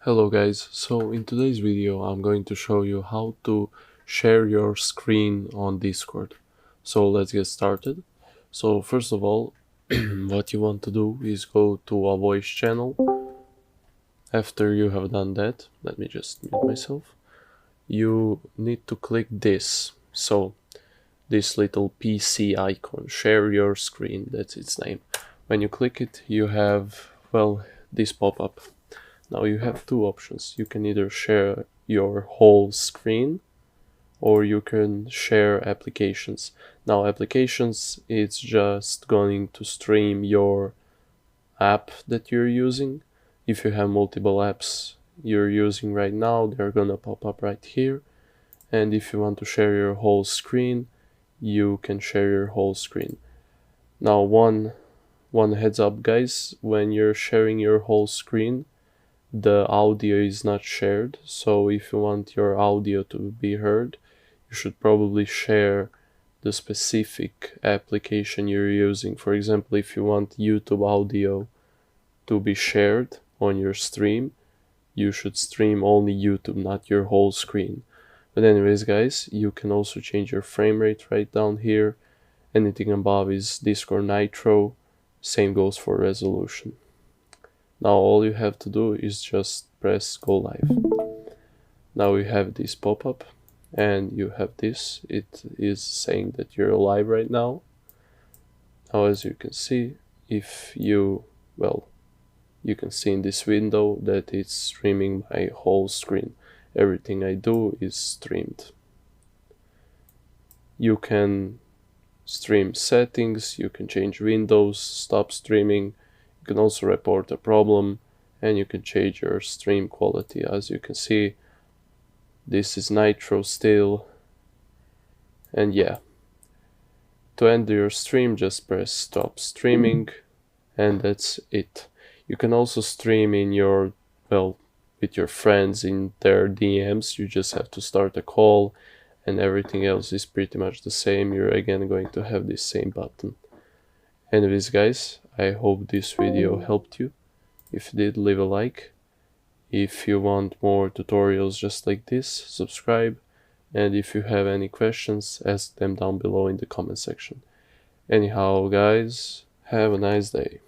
Hello guys, so in today's video I'm going to show you how to share your screen on Discord. So let's get started. So first of all, what you want to do is go to a voice channel. After you have done that, let me just mute myself. You need to click this. So this little PC icon, share your screen, that's its name. When you click it, you have, well, this pop-up. Now you have two options. You can either share your whole screen or you can share applications. Now applications, it's just going to stream your app that you're using. If you have multiple apps you're using right now, they're gonna pop up right here. And if you want to share your whole screen, you can share your whole screen. Now one heads up guys, when you're sharing your whole screen, the audio is not shared, so if you want your audio to be heard, you should probably share the specific application you're using. For example, if you want YouTube audio to be shared on your stream, you should stream only YouTube, not your whole screen. But anyways guys, you can also change your frame rate right down here. Anything above is Discord Nitro, same goes for resolution. Now all you have to do is just press go live. Now you have this pop-up and you have this. It is saying that you're live right now. Now as you can see, if you, well, you can see in this window that it's streaming my whole screen. Everything I do is streamed. You can stream settings, you can change windows, stop streaming. You can also report a problem and you can change your stream quality. As you can see, this is Nitro still. And yeah, to end your stream, just press stop streaming and that's it. You can also stream in your, well, with your friends in their DMs. You just have to start a call and everything else is pretty much the same. You're again going to have this same button. Anyways guys, I hope this video helped you. If it did, leave a like. If you want more tutorials just like this, subscribe. And if you have any questions, ask them down below in the comment section. Anyhow guys, have a nice day.